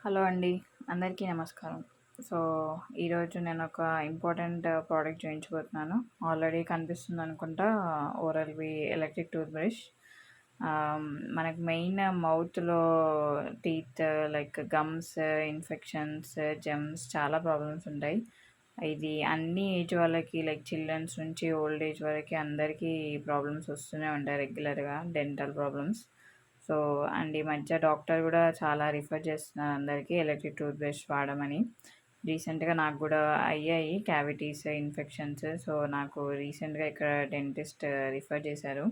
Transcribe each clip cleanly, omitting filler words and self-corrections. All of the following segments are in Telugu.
హలో అండి. అందరికీ నమస్కారం. సో, ఈరోజు నేను ఒక ఇంపార్టెంట్ ప్రోడక్ట్ చూయించబోతున్నాను. ఆల్రెడీ కనిపిస్తుందనుకుంటా. Oral B electric toothbrush. మనకు మెయిన్ మౌత్‌లో teeth like gums, infections, germs చాలా ప్రాబ్లమ్స్ ఉంటాయి. ఇది అన్ని ఏజ్ వాళ్ళకి లైక్ చిల్డ్రన్స్ నుంచి ఓల్డ్ ఏజ్ వరకి అందరికీ ప్రాబ్లమ్స్ వస్తూనే ఉంటాయి రెగ్యులర్‌గా డెంటల్ ప్రాబ్లమ్స్. సో, అండ్ ఈ మధ్య డాక్టర్ గూడా చాలా రిఫర్ చేస్తున్నారు అందరికీ ఎలక్ట్రిక్ టూత్ బ్రష్ వాడమని. రీసెంట్‌గా నాకు గూడా అయ్యాయి క్యావిటీస్, ఇన్ఫెక్షన్స్. సో, నాకు రీసెంట్‌గా ఇక్కడ డెంటిస్ట్ రిఫర్ చేశారు.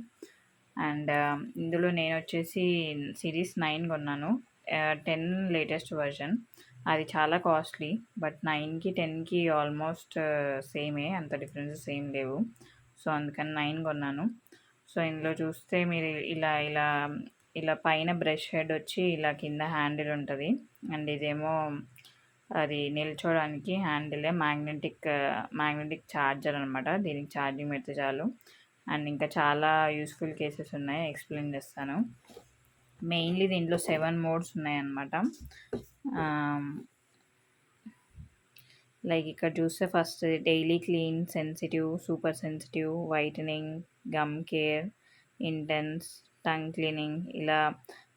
అండ్ ఇందులో నేనొచ్చేసి సిరీస్ 9 కొన్నాను. 10 లేటెస్ట్ వెర్షన్. అది చాలా కాస్ట్‌లీ. బట్ 9కి, 10కి ఆల్మోస్ట్ సేమే. అంత డిఫరెన్సెస్ ఏం లేవు. సో, అందుకని 9 కొన్నాను. సో, ఇందులో చూస్తే మీరు ఇలా ఇలా ఇలా పైన బ్రష్ హెడ్ వచ్చి ఇలా కింద హ్యాండిల్ ఉంటది. అండ్ ఇదేమో అది నిల్చోడానికి హ్యాండిలే మ్యాగ్నెటిక్ చార్జర్ అనమాట. దీనికి ఛార్జింగ్ పెడితే చాలు. అండ్ ఇంకా చాలా యూజ్‌ఫుల్ కేసెస్ ఉన్నాయి. ఎక్స్‌ప్లెయిన్ చేస్తాను. మెయిన్‌లీ దీంట్లో 7 మోడ్స్ ఉన్నాయన్నమాట. లైక్ ఇక్కడ చూస్తే first daily clean, sensitive, super sensitive, whitening, gum care, intense, tongue cleaning ఇలా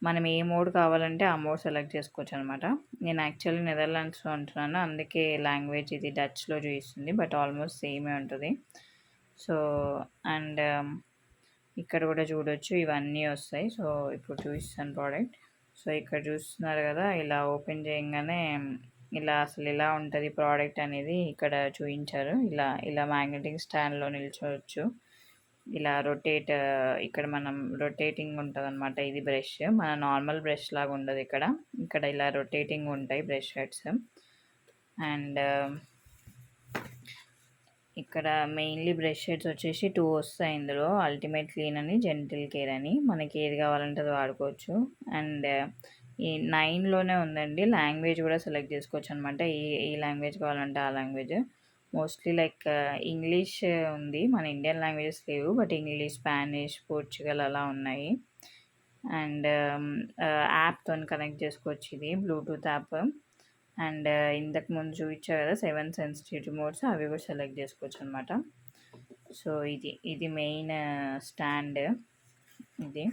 మనం ఏ మోడ్ కావాలంటే ఆ మోడ్ సెలెక్ట్ చేసుకోవచ్చు అనమాట. నేను యాక్చువల్లీ నెదర్లాండ్స్‌లో ఉంటున్నాను. అందుకే లాంగ్వేజ్ ఇది డచ్‌లో చూపిస్తుంది. బట్ ఆల్మోస్ట్ సేమే ఉంటుంది. సో, అండ్ ఇక్కడ కూడా చూడొచ్చు ఇవన్నీ వస్తాయి. సో, ఇప్పుడు చూపిస్తాను ప్రోడక్ట్. సో, ఇక్కడ చూస్తున్నారు కదా, ఇలా ఓపెన్ చేయంగానే ఇలా అసలు ఎలా ఉంటుంది ప్రోడక్ట్ అనేది ఇక్కడ చూయించారు. ఇలా ఇలా మ్యాగ్నెటిక్ స్టాండ్‌లో నిల్చోవచ్చు. ఇలా ఇక్కడ మనం రొటేటింగ్ ఉంటదనమాట. ఇది బ్రష్. మన నార్మల్ బ్రష్ లాగా ఉండదు ఇక్కడ. ఇక్కడ ఇలా రొటేటింగ్ ఉంటాయి బ్రష్ హెడ్స్. అండ్ ఇక్కడ మెయిన్‌లీ బ్రష్ హెడ్స్ వచ్చేసి 2 వస్తాయి ఇందులో. అల్టిమేట్ క్లీన్ అని, జెంటిల్ కేర్ అని. మనకి ఏది కావాలంటే అది వాడుకోవచ్చు. అండ్ ఈ 9లోనే ఉందండి. లాంగ్వేజ్ కూడా సెలెక్ట్ చేసుకోవచ్చనమాట. ఈ లాంగ్వేజ్ కావాలంటే ఆ లాంగ్వేజ్. మోస్ట్‌లీ లైక్ ఇంగ్లీష్ ఉంది. మన ఇండియన్ లాంగ్వేజెస్ లేవు. బట్ ఇంగ్లీష్, స్పానిష్, పోర్చుగల్ అలా ఉన్నాయి. అండ్ యాప్‌తోని కనెక్ట్ చేసుకోవచ్చు ఇది. Bluetooth app. అండ్ ఇంతకు ముందు చూపించా కదా 7 సెన్సిటివిటీ మోడ్స్, అవి కూడా సెలెక్ట్ చేసుకోవచ్చు అనమాట. సో, ఇది మెయిన్ స్టాండ్. ఇది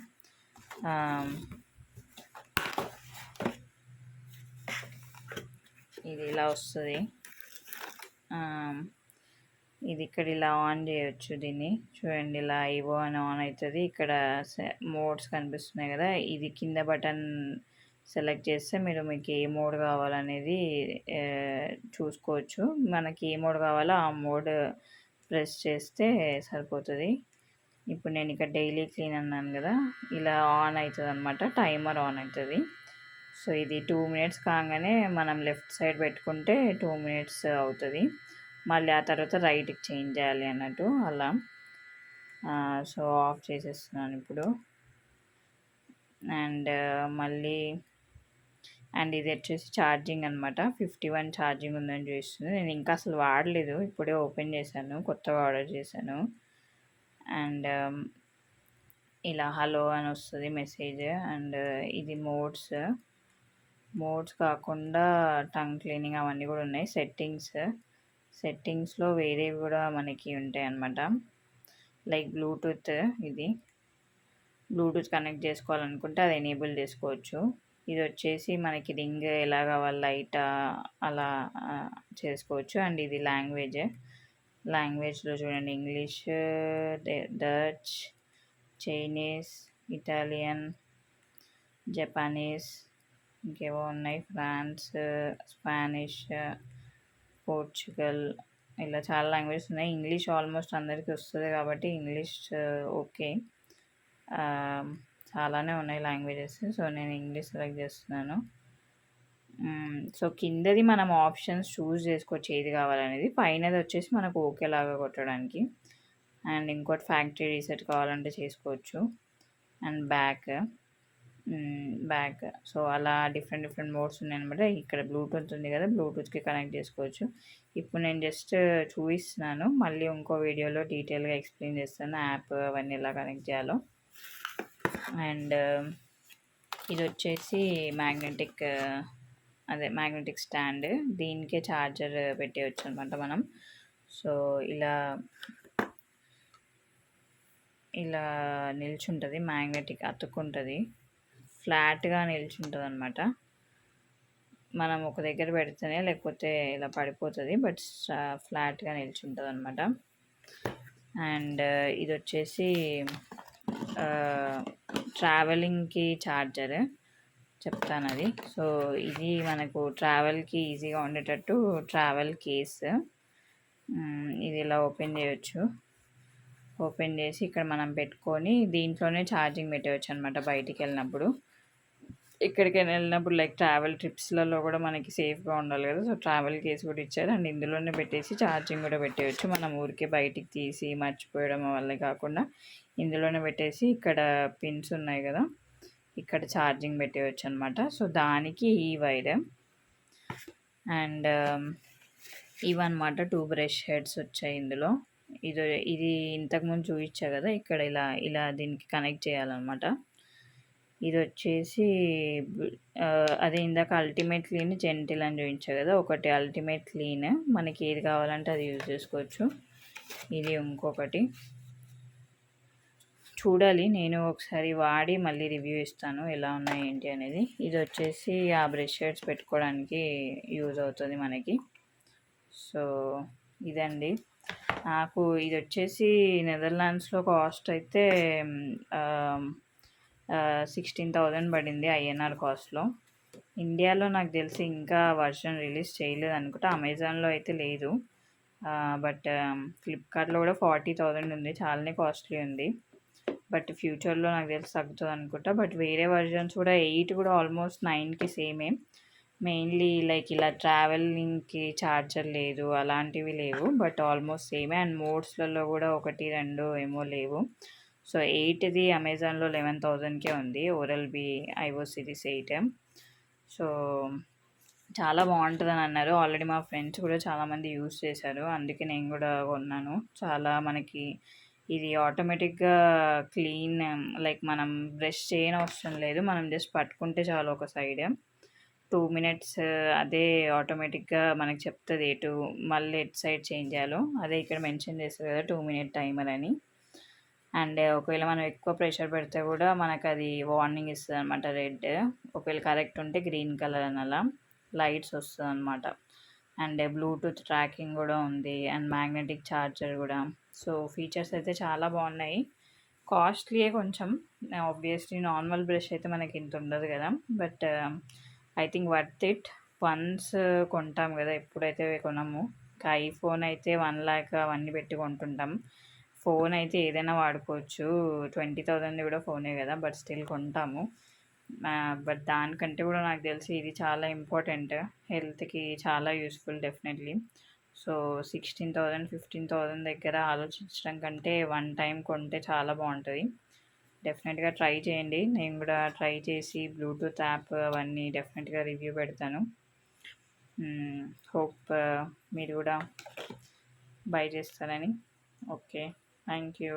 ఇది ఇలా వస్తుంది. ఇది ఇక్కడ ఇలా ఆన్ చేయొచ్చు దీన్ని. చూడండి ఇలా ఐవో అని ఆన్ అవుతుంది. ఇక్కడ మోడ్స్ కనిపిస్తున్నాయి కదా, ఇది కింద బటన్ సెలెక్ట్ చేస్తే మీకు ఏ మోడ్ కావాలనేది చూసుకోవచ్చు. మనకి ఏ మోడ్ కావాలో ఆ మోడ్ ప్రెస్ చేస్తే సరిపోతుంది. ఇప్పుడు నేను ఇక్కడ డైలీ క్లీన్ అన్నాను కదా, ఇలా ఆన్ అవుతుంది అనమాట. టైమర్ ఆన్ అవుతుంది. సో, ఇది 2 మినిట్స్ కాగానే మనం లెఫ్ట్ సైడ్ పెట్టుకుంటే 2 మినిట్స్ అవుతుంది. మళ్ళీ ఆ తర్వాత రైట్‌కి చేంజ్ చేయాలి అన్నట్టు అలా. సో, ఆఫ్ చేసేస్తున్నాను ఇప్పుడు. అండ్ మళ్ళీ ఇది వచ్చేసి ఛార్జింగ్ అనమాట. 51 ఛార్జింగ్ ఉందని చూపిస్తుంది. నేను ఇంకా అసలు వాడలేదు. ఇప్పుడే ఓపెన్ చేశాను. కొత్తగా ఆర్డర్ చేశాను. అండ్ ఇలా హలో అని వస్తుంది మెసేజ్. అండ్ ఇది మోడ్స్ కాకుండా టంగ్ క్లీనింగ్ అవన్నీ కూడా ఉన్నాయి. సెట్టింగ్స్‌లో వేరేవి కూడా మనకి ఉంటాయి అన్నమాట. Like Bluetooth. ఇది బ్లూటూత్ కనెక్ట్ చేసుకోవాలనుకుంటే అది ఎనేబుల్ చేసుకోవచ్చు. ఇది వచ్చేసి మనకి రింగ్ ఎలా కావాలి లైటా అలా చేసుకోవచ్చు. అండ్ ఇది లాంగ్వేజ్లో చూడండి English, Dutch, Chinese, Italian, Japanese, ఇంకేవో ఉన్నాయి, ఫ్రాన్స్, స్పానిష్, పోర్చుగల్, ఇలా చాలా లాంగ్వేజెస్ ఉన్నాయి. ఇంగ్లీష్ ఆల్మోస్ట్ అందరికీ వస్తుంది కాబట్టి ఇంగ్లీష్ ఓకే. చాలానే ఉన్నాయి లాంగ్వేజెస్. సో, నేను ఇంగ్లీష్ సెలెక్ట్ చేస్తున్నాను. సో, కిందది మనం ఆప్షన్స్ చూస్ చేసుకోవచ్చు ఏది కావాలనేది. పైనది వచ్చేసి మనకు ఓకేలాగా కొట్టడానికి. అండ్ ఇంకోటి ఫ్యాక్టరీ రీసెట్ కావాలంటే చేసుకోవచ్చు. And back. సో, అలా డిఫరెంట్ మోడ్స్ ఉన్నాయన్నమాట. ఇక్కడ బ్లూటూత్ ఉంది కదా, బ్లూటూత్‌కి కనెక్ట్ చేసుకోవచ్చు. ఇప్పుడు నేను జస్ట్ చూపిస్తున్నాను. మళ్ళీ ఇంకో వీడియోలో డీటెయిల్‌గా ఎక్స్‌ప్లెయిన్ చేస్తాను యాప్ అవన్నీ ఎలా కనెక్ట్ చేయాలో. అండ్ ఇది వచ్చేసి మ్యాగ్నెటిక్ అదే మ్యాగ్నెటిక్ స్టాండ్. దీనికే ఛార్జర్ పెట్టేయచ్చు అనమాట మనం. సో ఇలా ఇలా నిల్చుంటుంది, మ్యాగ్నెటిక్ అతుక్కుంటుంది, ఫ్లాట్గా నిల్చుంటుంది అనమాట. మనం ఒక దగ్గర పెడితేనే లేకపోతే ఇలా పడిపోతుంది, బట్ ఫ్లాట్గా నిల్చుంటుంది అనమాట. అండ్ ఇది వచ్చేసి ట్రావెలింగ్కి ఛార్జర్ చెప్తాను అది. సో ఇది మనకు ట్రావెల్కి ఈజీగా ఉండేటట్టు ట్రావెల్ కేస్. ఇది ఇలా ఓపెన్ చేయొచ్చు. ఓపెన్ చేసి ఇక్కడ మనం పెట్టుకొని దీంట్లోనే ఛార్జింగ్ పెట్టవచ్చు అనమాట. బయటికి వెళ్ళినప్పుడు, ఎక్కడికైనా వెళ్ళినప్పుడు, లైక్ ట్రావెల్ ట్రిప్స్లలో కూడా మనకి సేఫ్గా ఉండాలి కదా. సో ట్రావెల్ కేసు కూడా ఇచ్చారు. అండ్ ఇందులోనే పెట్టేసి ఛార్జింగ్ కూడా పెట్టేయచ్చు. మనం ఊరికే బయటికి తీసి మర్చిపోయడం వల్లే కాకుండా ఇందులోనే పెట్టేసి ఇక్కడ పిన్స్ ఉన్నాయి కదా, ఇక్కడ ఛార్జింగ్ పెట్టేయచ్చు అనమాట. సో దానికి ఈ వైర్. అండ్ ఇవన్నమాట 2 బ్రష్ హెడ్స్ వచ్చాయి ఇందులో. ఇది ఇంతకుముందు చూపించా కదా, ఇక్కడ ఇలా దీనికి కనెక్ట్ చేయాలన్నమాట. ఇది వచ్చేసి అదే ఇందాక అల్టిమేట్ క్లీన్, జెంటిల్ అని చూపించా కదా, ఒకటి అల్టిమేట్ క్లీన్. మనకి ఏది కావాలంటే అది యూజ్ చేసుకోవచ్చు. ఇది ఇంకొకటి చూడాలి, నేను ఒకసారి వాడి మళ్ళీ రివ్యూ ఇస్తాను ఎలా ఉన్నాయి ఏంటి అనేది. ఇది వచ్చేసి ఆ బ్రష్ షేడ్స్ పెట్టుకోవడానికి యూజ్ అవుతుంది మనకి. సో ఇదండి. నాకు ఇది వచ్చేసి నెదర్లాండ్స్లో కాస్ట్ అయితే 16,000 పడింది ఐఎన్ఆర్ కాస్ట్లో. ఇండియాలో నాకు తెలిసి ఇంకా వర్షన్ రిలీజ్ చేయలేదు అనుకుంటా, అమెజాన్లో అయితే లేదు. బట్ ఫ్లిప్కార్ట్లో కూడా 40,000 ఉంది, చాలానే కాస్ట్లీ ఉంది. బట్ ఫ్యూచర్లో నాకు తెలిసి తగ్గుతుంది అనుకుంటా. బట్ వేరే వర్జన్స్ కూడా 8 కూడా ఆల్మోస్ట్ 9కి సేమే. మెయిన్లీ లైక్ ఇలా ట్రావెలింగ్కి ఛార్జర్ లేదు, అలాంటివి లేవు, బట్ ఆల్మోస్ట్ సేమే. అండ్ మోడ్స్లలో కూడా 1, 2 ఏమో లేవు. సో 8ది అమెజాన్లో 11,000కే ఉంది, oral B iO series 8. So చాలా బాగుంటుందని అన్నారు. ఆల్రెడీ మా ఫ్రెండ్స్ కూడా చాలామంది యూస్ చేశారు, అందుకే నేను కూడా కొన్నాను. చాలా మనకి ఇది ఆటోమేటిక్గా క్లీన్, లైక్ మనం బ్రష్ చేయని అవసరం లేదు, మనం జస్ట్ పట్టుకుంటే చాలు ఒక సైడ్. 2 minutes అదే ఆటోమేటిక్గా మనకి చెప్తుంది మళ్ళీ ఎటు సైడ్ చేంజ్ చేయాలో. అదే ఇక్కడ మెన్షన్ చేస్తుంది కదా 2 minute టైమర్ అని. అండ్ ఒకవేళ మనం ఎక్కువ ప్రెషర్ పెడితే కూడా మనకు అది వార్నింగ్ ఇస్తుంది అనమాట, రెడ్. ఒకవేళ కరెక్ట్ ఉంటే గ్రీన్ కలర్ అని అలా లైట్స్ వస్తుంది అనమాట. అండ్ బ్లూటూత్ ట్రాకింగ్ కూడా ఉంది, అండ్ మ్యాగ్నెటిక్ ఛార్జర్ కూడా. సో ఫీచర్స్ అయితే చాలా బాగున్నాయి. కాస్ట్లీయే కొంచెం, ఆబ్వియస్లీ నార్మల్ బ్రష్ అయితే మనకి ఇంత ఉండదు కదా, but I think worth it. Once కొంటాం కదా, ఎప్పుడైతే కొనము. ఐఫోన్ అయితే 1 lakh అవన్నీ పెట్టి కొంటుంటాం. ఫోన్ అయితే ఏదైనా వాడుకోవచ్చు, 20,000 కూడా ఫోనే కదా, బట్ స్టిల్ కొంటాము. బట్ దానికంటే కూడా నాకు తెలిసి ఇది చాలా ఇంపార్టెంట్, హెల్త్కి చాలా యూస్ఫుల్ డెఫినెట్లీ. సో 16,000, 15,000 దగ్గర ఆలోచించడం కంటే వన్ టైం కొంటే చాలా బాగుంటుంది. డెఫినెట్గా ట్రై చేయండి. నేను కూడా ట్రై చేసి బ్లూటూత్ యాప్ అవన్నీ డెఫినెట్గా రివ్యూ పెడతాను. హోప్ మీరు కూడా బై చేస్తారని. Okay, thank you.